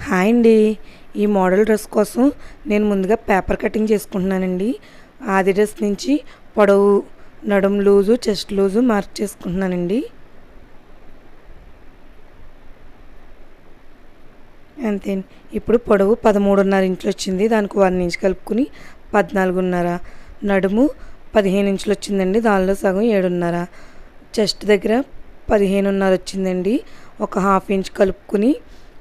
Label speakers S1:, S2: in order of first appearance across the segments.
S1: Hi అండి. ఈ model dress కోసం నేను ముందుగా పేపర్ కటింగ్ చేసుకుంటున్నానండి. ఆది డ్రెస్ నుంచి పొడవు, నడుము లూజు, చెస్ట్ లూజు మార్క్ చేసుకుంటున్నానండి. అంతే. ఇప్పుడు పొడవు 13.5 ఇంచులు వచ్చింది. దానికి 1 ఇంచ్ కలుపుకుని 14.5. నడుము 15 ఇంచులు వచ్చిందండి. దానిలో సగం 7.5. చెస్ట్ దగ్గర 15.5 వచ్చిందండి. ఒక హాఫ్ ఇంచ్ కలుపుకుని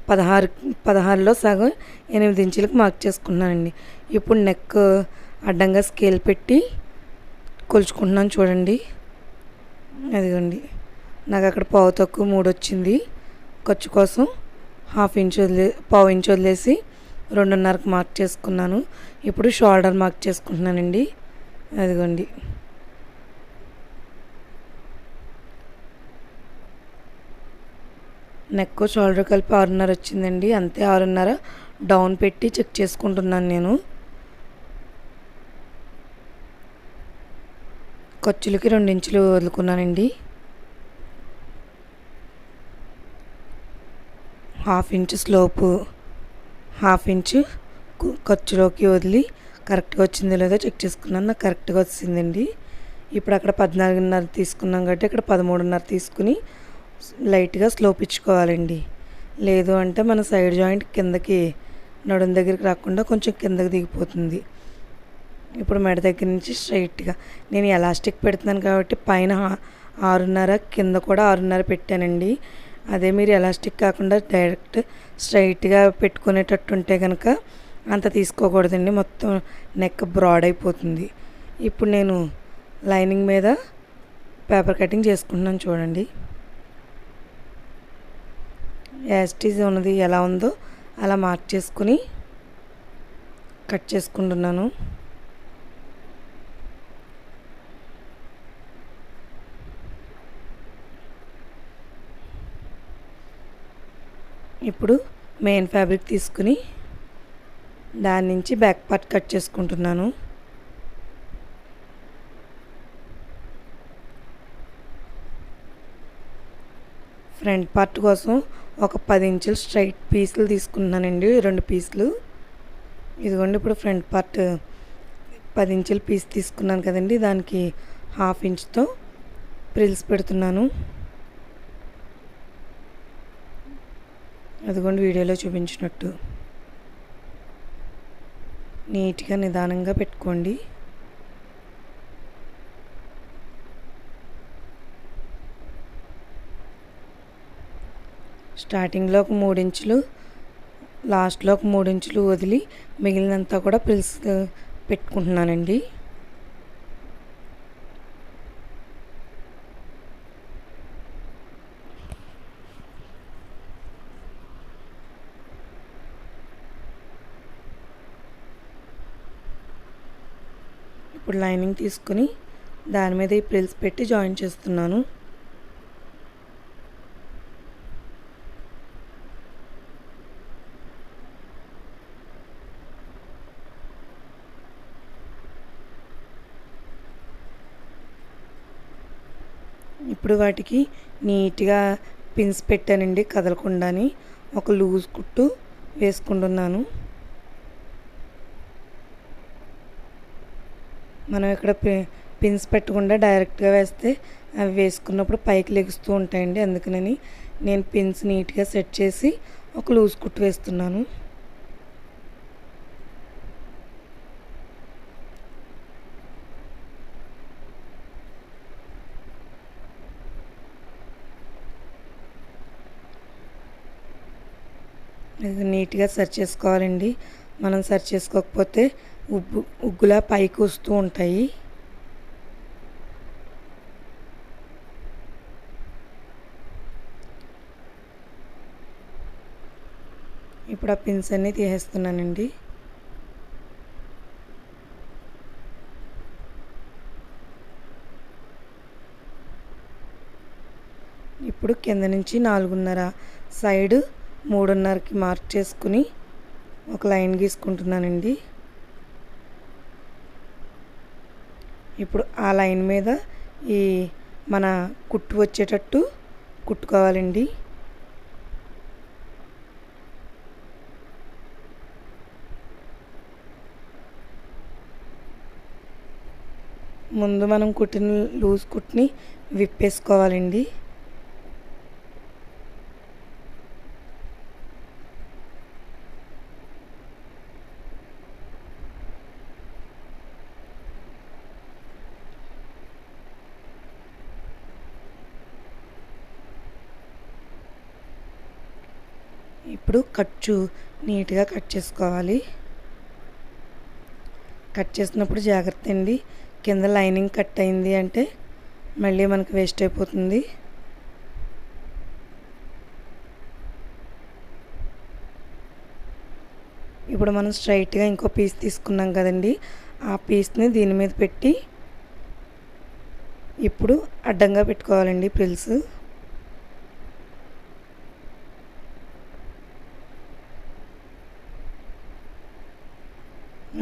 S1: 16లో సగం 8 ఇంచులకు మార్క్ చేసుకున్నానండి. ఇప్పుడు నెక్ అడ్డంగా స్కేల్ పెట్టి కొలుచుకుంటున్నాను చూడండి. అదిగోండి, నాకు అక్కడ పావు తక్కువ 3 వచ్చింది. ఖర్చు కోసం పావు ఇంచ్ వదిలేసి 2.5కి మార్క్ చేసుకున్నాను. ఇప్పుడు షోల్డర్ మార్క్ చేసుకుంటున్నానండి. అదిగోండి, నెక్ షోల్డర్ కలిపి 6.5 వచ్చిందండి. అంతే, 6.5 డౌన్ పెట్టి చెక్ చేసుకుంటున్నాను నేను. ఖర్చులకి 2 ఇంచులు వదులుకున్నానండి. Half inch slope, half inch ఖర్చులోకి వదిలి కరెక్ట్గా వచ్చిందో లేదో చెక్ చేసుకున్నాను. నాకు కరెక్ట్గా వచ్చిందండి. ఇప్పుడు అక్కడ 14.5 తీసుకున్నాం కాబట్టి ఇక్కడ 13.5 తీసుకుని లైట్గా స్లోప్ ఇచ్చుకోవాలండి. లేదు అంటే మన సైడ్ జాయింట్ కిందకి నడుం దగ్గరికి రాకుండా కొంచెం కిందకి దిగిపోతుంది. ఇప్పుడు మెడ దగ్గర నుంచి స్ట్రైట్గా నేను ఎలాస్టిక్ పెడుతున్నాను కాబట్టి పైన 6.5, కింద కూడా 6.5 పెట్టానండి. అదే మీరు ఎలాస్టిక్ కాకుండా డైరెక్ట్ స్ట్రైట్గా పెట్టుకునేటట్టు ఉంటే కనుక అంత తీసుకోకూడదండి, మొత్తం నెక్ బ్రాడ్ అయిపోతుంది. ఇప్పుడు నేను లైనింగ్ మీద పేపర్ కటింగ్ చేసుకుంటున్నాను చూడండి. యాస్టీజ్ ఉన్నది ఎలా ఉందో అలా మార్క్ చేసుకుని కట్ చేసుకుంటున్నాను. ఇప్పుడు మెయిన్ ఫ్యాబ్రిక్ తీసుకుని దాని నుంచి బ్యాక్ పార్ట్ కట్ చేసుకుంటున్నాను. ఫ్రంట్ పార్ట్ కోసం ఒక 10 ఇంచులు స్ట్రైట్ పీసులు తీసుకున్నానండి, 2 పీసులు. ఇదిగోండి, ఇప్పుడు ఫ్రంట్ పార్ట్ 10 ఇంచుల పీస్ తీసుకున్నాను కదండి, దానికి హాఫ్ ఇంచ్తో ప్రిల్స్ పెడుతున్నాను. అదిగోండి, వీడియోలో చూపించినట్టు నీట్గా నిదానంగా పెట్టుకోండి. స్టార్టింగ్లో ఒక 3 ఇంచులు, లాస్ట్లో ఒక 3 ఇంచులు వదిలి మిగిలినంతా కూడా ప్రిల్స్ పెట్టుకుంటున్నానండి. ఇప్పుడు లైనింగ్ తీసుకుని దాని మీద ఈ ప్రిల్స్ పెట్టి జాయిన్ చేస్తున్నాను. ఇప్పుడు వాటికి నీట్గా పిన్స్ పెట్టానండి, కదలకుండాని. ఒక లూజ్ కుట్టు వేసుకుంటున్నాను. మనం ఇక్కడ పిన్స్ పెట్టకుండా డైరెక్ట్గా వేస్తే అవి వేసుకున్నప్పుడు పైకి లెగుస్తూ ఉంటాయండి. అందుకని నేను పిన్స్ నీట్గా సెట్ చేసి ఒక లూజ్ కుట్టు వేస్తున్నాను. నీట్గా సర్చ్ చేసుకోవాలండి. మనం సర్చ్ చేసుకోకపోతే ఉగ్గులా పైకి వస్తూ ఉంటాయి. ఇప్పుడు ఆ పిన్స్ అన్నీ తీసేస్తున్నానండి. ఇప్పుడు కింద నుంచి 4.5, సైడ్ 3.5కి మార్క్ చేసుకుని ఒక లైన్ గీసుకుంటున్నానండి. ఇప్పుడు ఆ లైన్ మీద ఈ మన కుట్టు వచ్చేటట్టు కుట్టుకోవాలండి. ముందు మనం కుట్టిన లూజ్ కుట్ని విప్పేసుకోవాలండి. ఇప్పుడు ఖర్చు నీట్గా కట్ చేసుకోవాలి. కట్ చేసినప్పుడు జాగ్రత్త అండి, కింద లైనింగ్ కట్ అయింది అంటే మళ్ళీ మనకి వేస్ట్ అయిపోతుంది. ఇప్పుడు మనం స్ట్రైట్గా ఇంకో పీస్ తీసుకున్నాం కదండి, ఆ పీస్ని దీని మీద పెట్టి ఇప్పుడు అడ్డంగా పెట్టుకోవాలండి ప్రిల్స్.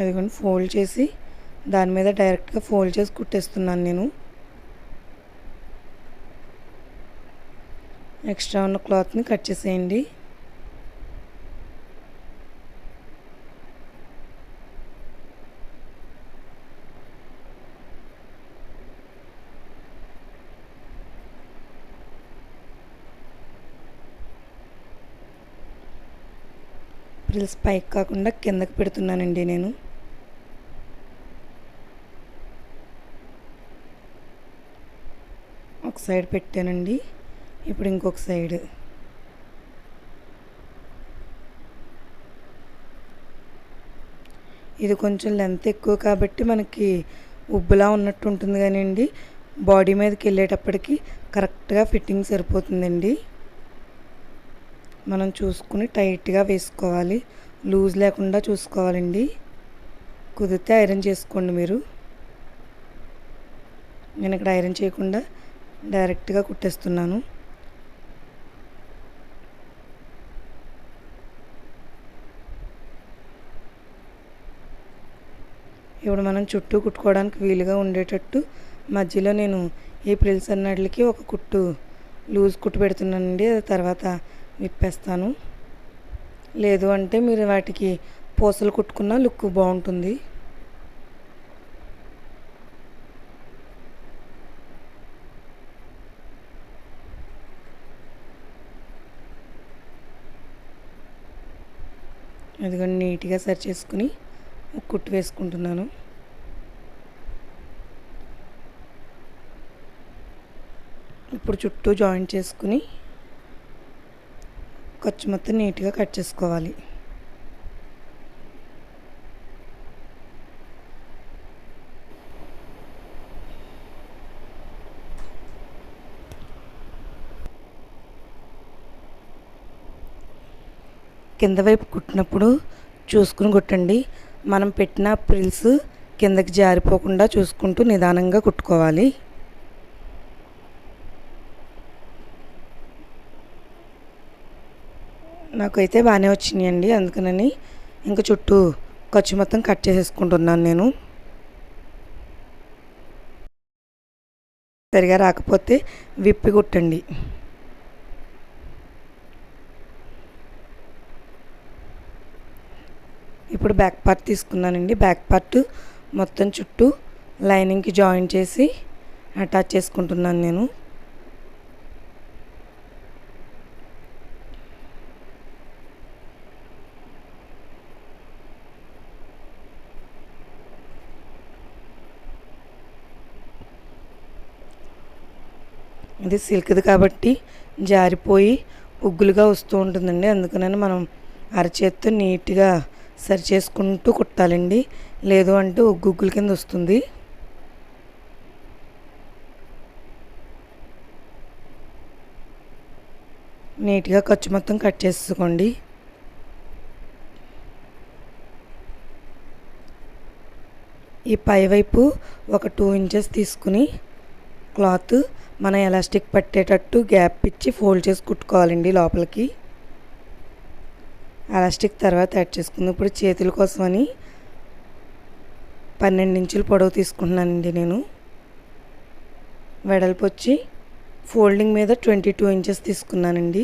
S1: అదిగోండి ఫోల్డ్ చేసి దాని మీద డైరెక్ట్గా ఫోల్డ్ చేసి కుట్టేస్తున్నాను నేను. ఎక్స్ట్రా ఉన్న క్లాత్ని కట్ చేసేయండి. ప్రిల్స్ పైకి కాకుండా కిందకి పెడుతున్నానండి నేను. ఒక సైడ్ పెట్టానండి, ఇప్పుడు ఇంకొక సైడ్. ఇది కొంచెం లెంత్ ఎక్కువ కాబట్టి మనకి ఉబ్బులా ఉన్నట్టు ఉంటుంది కానివ్వండి, బాడీ మీదకి వెళ్ళేటప్పటికి కరెక్ట్గా ఫిట్టింగ్ సరిపోతుందండి. మనం చూసుకుని టైట్గా వేసుకోవాలి, లూజ్ లేకుండా చూసుకోవాలండి. కుదిరితే ఐరన్ చేసుకోండి మీరు. నేను ఇక్కడ ఐరన్ చేయకుండా డైరెక్ట్గా కుట్టేస్తున్నాను. ఇప్పుడు మనం చుట్టూ కుట్టుకోవడానికి వీలుగా ఉండేటట్టు మధ్యలో నేను ఈ ప్రిల్స్ అన్నిటికి ఒక కుట్టు లూజ్ కుట్టు పెడుతున్నానండి. అది తర్వాత విప్పేస్తాను. లేదు అంటే మీరు వాటికి పూసలు కుట్టుకున్న లుక్ బాగుంటుంది. అదిగోండి నీట్గా సరి చేసుకుని ఒక కుట్టు వేసుకుంటున్నాను. ఇప్పుడు చుట్టూ జాయింట్ చేసుకుని ఖర్చు మొత్తం నీట్గా కట్ చేసుకోవాలి. కింద వైపు కుట్టినప్పుడు చూసుకుని కుట్టండి. మనం పెట్టిన ప్రిల్స్ కిందకి జారిపోకుండా చూసుకుంటూ నిదానంగా కుట్టుకోవాలి. నాకైతే బాగానే వచ్చినాయండి, అందుకనని ఇంకా చుట్టూ ఖర్చు మొత్తం కట్ చేసేసుకుంటున్నాను నేను. సరిగా రాకపోతే విప్పి కుట్టండి. ఇప్పుడు బ్యాక్ పార్ట్ తీసుకున్నానండి. బ్యాక్ పార్ట్ మొత్తం చుట్టూ లైనింగ్కి జాయిన్ చేసి అటాచ్ చేసుకుంటున్నాను నేను. ఇది సిల్క్ది కాబట్టి జారిపోయి ఉగ్గులుగా వస్తూ ఉంటుందండి, అందుకని మనం అరచేత్తో నీట్గా సరి చేసుకుంటూ కుట్టాలండి, లేదు అంటే ఉగ్గుల కింద వస్తుంది. నీట్గా ఖర్చు మొత్తం కట్ చేసుకోండి. ఈ పైవైపు ఒక 2 ఇంచెస్ తీసుకుని క్లాత్ మన ఎలాస్టిక్ పట్టేటట్టు గ్యాప్ ఇచ్చి ఫోల్డ్ చేసి కుట్టుకోవాలండి లోపలికి. ఎలాస్టిక్ తర్వాత యాడ్ చేసుకుందాం. ఇప్పుడు చేతుల కోసమని 12 ఇంచులు పొడవు తీసుకుంటున్నానండి నేను. వెడల్పు వచ్చి ఫోల్డింగ్ మీద 22 ఇంచెస్ తీసుకున్నానండి,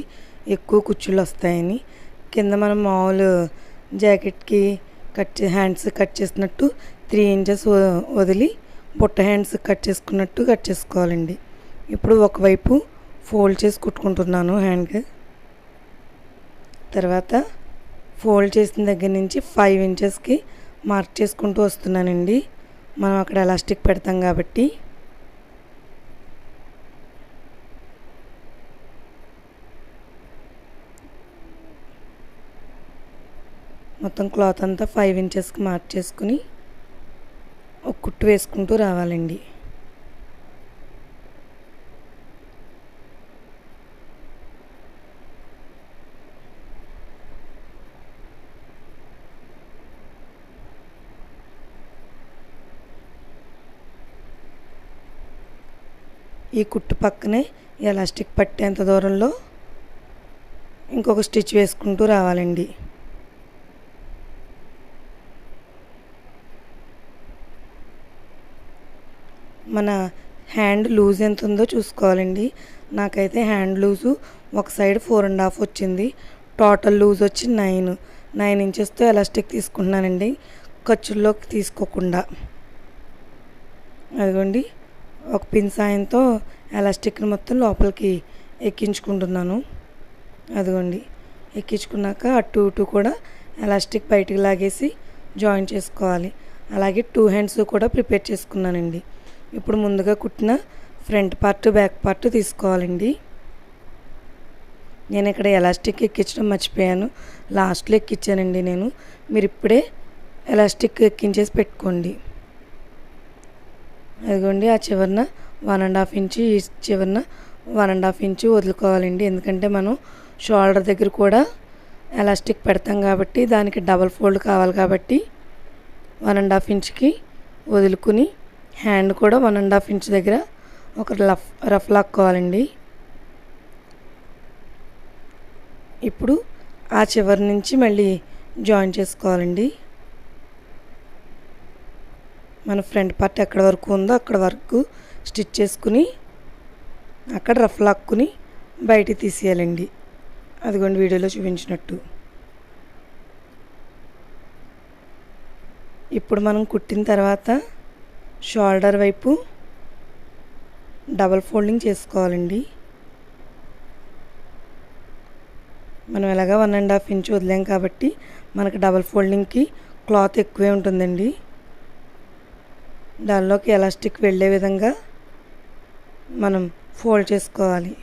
S1: ఎక్కువ కుచ్చుళ్ళు వస్తాయని. కింద మనం మామూలు జాకెట్కి హ్యాండ్స్ కట్ చేసినట్టు 3 ఇంచెస్ వదిలి బుట్ట హ్యాండ్స్ కట్ చేసుకున్నట్టు కట్ చేసుకోవాలండి. ఇప్పుడు ఒకవైపు ఫోల్డ్ చేసి కుట్టుకుంటున్నాను హ్యాండ్కి. తర్వాత ఫోల్డ్ చేసిన దగ్గర నుంచి 5 ఇంచెస్కి మార్క్ చేసుకుంటూ వస్తున్నానండి. మనం అక్కడ ఎలాస్టిక్ పెడతాం కాబట్టి. మొత్తం క్లాత్ అంతా 5 ఇంచెస్కి మార్క్ చేసుకుని ఒక కుట్టు వేసుకుంటూ రావాలండి. ఈ కుట్టు పక్కనే ఎలాస్టిక్ పట్టేంత దూరంలో ఇంకొక స్టిచ్ వేసుకుంటూ రావాలండి. మన హ్యాండ్ లూజ్ ఎంత ఉందో చూసుకోవాలండి. నాకైతే హ్యాండ్ లూజు ఒక సైడ్ 4.5 వచ్చింది. టోటల్ లూజ్ వచ్చి 9 ఇంచెస్తో ఎలాస్టిక్ తీసుకుంటున్నానండి, ఖర్చుల్లోకి తీసుకోకుండా. అదిగోండి, ఒక పిన్ సాయంతో ఎలాస్టిక్ని మొత్తం లోపలికి ఎక్కించుకుంటున్నాను. అదిగోండి, ఎక్కించుకున్నాక అటు ఇటు కూడా ఎలాస్టిక్ బయటికి లాగేసి జాయిన్ చేసుకోవాలి. అలాగే 2 హ్యాండ్స్ కూడా ప్రిపేర్ చేసుకున్నానండి. ఇప్పుడు ముందుగా కుట్టిన ఫ్రంట్ పార్ట్ బ్యాక్ పార్ట్ తీసుకోవాలండి. నేను ఇక్కడ ఎలాస్టిక్ ఎక్కించడం మర్చిపోయాను, లాస్ట్లో ఎక్కించానండి నేను. మీరు ఇప్పుడే ఎలాస్టిక్ ఎక్కించేసి పెట్టుకోండి. అదిగోండి, ఆ చివరన 1.5 ఇంచు, ఈ చివరన 1.5 ఇంచు వదులుకోవాలండి. ఎందుకంటే మనం షోల్డర్ దగ్గర కూడా ఎలాస్టిక్ పెడతాం కాబట్టి దానికి డబల్ ఫోల్డ్ కావాలి కాబట్టి 1.5 ఇంచుకి వదులుకుని హ్యాండ్ కూడా 1.5 ఇంచ్ దగ్గర ఒక రఫ్ లాక్కోవాలండి. ఇప్పుడు ఆ చివరి నుంచి మళ్ళీ జాయిన్ చేసుకోవాలండి. మన ఫ్రంట్ పార్ట్ ఎక్కడ వరకు ఉందో అక్కడ వరకు స్టిచ్ చేసుకుని అక్కడ రఫ్ లాక్కుని బయటికి తీసేయాలండి. అదిగోండి వీడియోలో చూపించినట్టు. ఇప్పుడు మనం కుట్టిన తర్వాత షోల్డర్ వైపు డబల్ ఫోల్డింగ్ చేసుకోవాలండి. మనం ఎలాగా 1.5 ఇంచ్ వదిలాం కాబట్టి మనకి డబల్ ఫోల్డింగ్కి క్లాత్ ఎక్కువే ఉంటుందండి. దానిలోకి ఎలాస్టిక్ వెళ్ళే విధంగా మనం ఫోల్డ్ చేసుకోవాలి.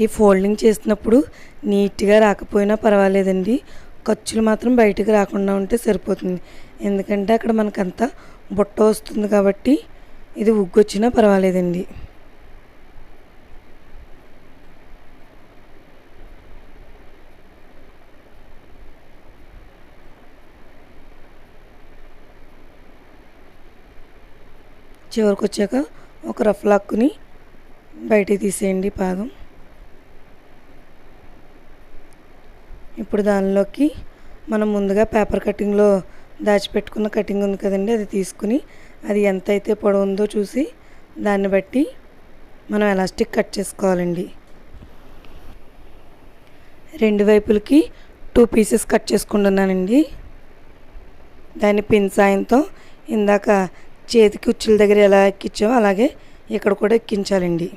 S1: ఈ ఫోల్డింగ్ చేసినప్పుడు నీట్గా రాకపోయినా పర్వాలేదండి, ఖర్చులు మాత్రం బయటకు రాకుండా ఉంటే సరిపోతుంది. ఎందుకంటే అక్కడ మనకంతా బుట్ట వస్తుంది కాబట్టి ఇది ఉగ్గొచ్చినా పర్వాలేదండి. చివరికి వచ్చాక ఒక రఫ్ లాక్కుని బయటికి తీసేయండి పాదం. ఇప్పుడు దానిలోకి మనం ముందుగా పేపర్ కటింగ్లో దాచిపెట్టుకున్న కటింగ్ ఉంది కదండి, అది తీసుకుని అది ఎంత అయితే పొడవు ఉందో చూసి దాన్ని బట్టి మనం ఎలాస్టిక్ కట్ చేసుకోవాలండి. 2 వైపులకి 2 పీసెస్ కట్ చేసుకుంటున్నానండి. దాన్ని పిన్ సాయంతో ఇందాక చేతికి ఉచ్చుల దగ్గర ఎలా ఎక్కించామో అలాగే ఇక్కడ కూడా ఎక్కించాలండి.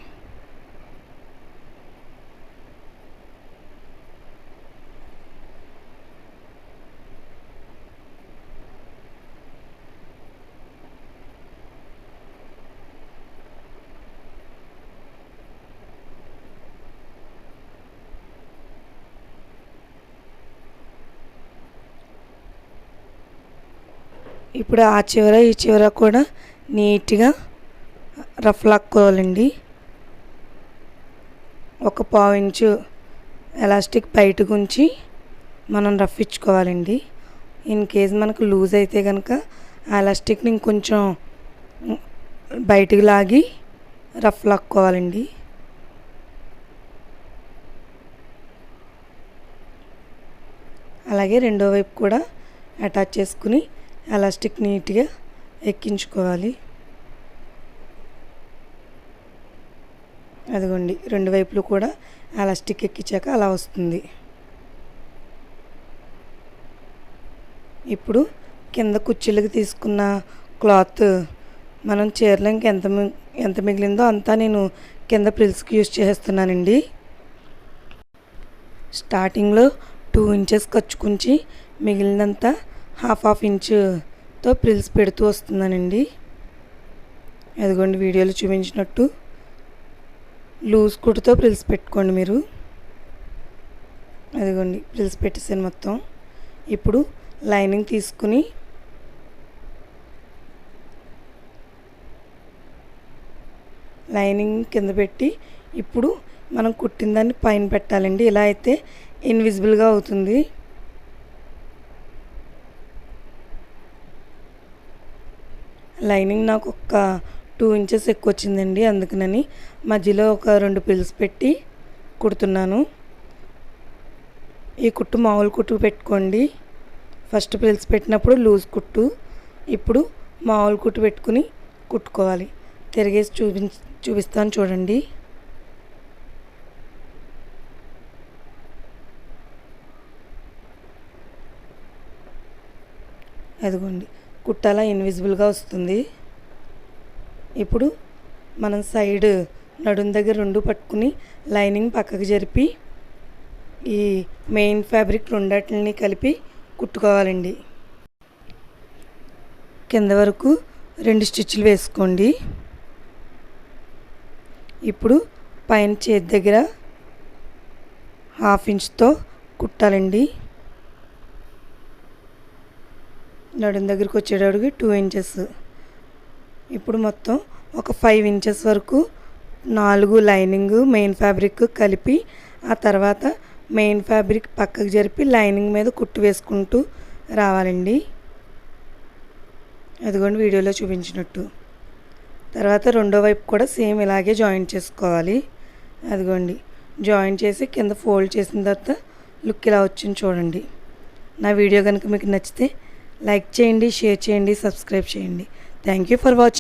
S1: ఇప్పుడు ఆ చివర ఈ చివర కూడా నీట్గా రఫ్ లాక్కోవాలండి. ఒక 1/4 ఇంచు ఎలాస్టిక్ బయటకు ఉంచి మనం రఫ్ ఇచ్చుకోవాలండి. ఇన్ కేస్ మనకు లూజ్ అయితే కనుక ఆ ఎలాస్టిక్ని ఇంకొంచెం బయటికి లాగి రఫ్ లాక్కోవాలండి. అలాగే రెండో వైపు కూడా అటాచ్ చేసుకుని ఎలాస్టిక్ నీట్గా ఎక్కించుకోవాలి. అదిగోండి, రెండు వైపులు కూడా ఎలాస్టిక్ ఎక్కించాక అలా వస్తుంది. ఇప్పుడు కింద కుర్చీలకు తీసుకున్న క్లాత్ మనం చీరలో ఎంత మిగిలిందో అంతా నేను కింద ప్రిల్స్కి యూజ్ చేస్తున్నానండి. స్టార్టింగ్లో 2 ఇంచెస్ ఖర్చుకుంచి మిగిలినంతా హాఫ్ ఇంచుతో ప్రిల్స్ పెడుతూ వస్తున్నానండి. అదిగోండి, వీడియోలో చూపించినట్టు లూజ్ కుట్టుతో ప్రిల్స్ పెట్టుకోండి మీరు. అదిగోండి, ప్రిల్స్ పెట్టేసాను మొత్తం. ఇప్పుడు లైనింగ్ తీసుకుని లైనింగ్ కింద పెట్టి ఇప్పుడు మనం కుట్టిన దాన్ని పైన పెట్టాలండి. ఇలా అయితే ఇన్విజిబుల్గా అవుతుంది. లైనింగ్ నాకు ఒక 2 ఇంచెస్ ఎక్కువ వచ్చిందండి, అందుకనని మధ్యలో ఒక 2 ప్రిల్స్ పెట్టి కుడుతున్నాను. ఈ కుట్టు మామూలు కుట్టు పెట్టుకోండి. ఫస్ట్ ప్రిల్స్ పెట్టినప్పుడు లూజ్ కుట్టు, ఇప్పుడు మామూలు కుట్టు పెట్టుకుని కుట్టుకోవాలి. తిరిగేసి చూపిస్తాను చూడండి. అదిగోండి, కుట్టాలా ఇన్విజిబుల్గా వస్తుంది. ఇప్పుడు మనం సైడ్ నడుం దగ్గర 2 పట్టుకుని లైనింగ్ పక్కకు జరిపి ఈ మెయిన్ ఫ్యాబ్రిక్ రెండాటిని కలిపి కుట్టుకోవాలండి. కింద వరకు 2 స్టిచ్లు వేసుకోండి. ఇప్పుడు పైన చేతి దగ్గర హాఫ్ ఇంచ్తో కుట్టాలండి. నడుం దగ్గరికి వచ్చేటప్పటికి 2 ఇంచెస్. ఇప్పుడు మొత్తం ఒక 5 ఇంచెస్ వరకు 4 లైనింగ్ మెయిన్ ఫ్యాబ్రిక్ కలిపి ఆ తర్వాత మెయిన్ ఫ్యాబ్రిక్ పక్కకు జరిపి లైనింగ్ మీద కుట్టు వేసుకుంటూ రావాలండి. అదిగోండి, వీడియోలో చూపించినట్టు. తర్వాత రెండో వైపు కూడా సేమ్ ఇలాగే జాయింట్ చేసుకోవాలి. అదిగోండి, జాయింట్ చేసి కింద ఫోల్డ్ చేసిన తర్వాత లుక్ ఇలా వచ్చింది చూడండి. నా వీడియో కనుక మీకు నచ్చితే లైక్ చేయండి, షేర్ చేయండి, సబ్స్క్రైబ్ చేయండి. Thank you for watching.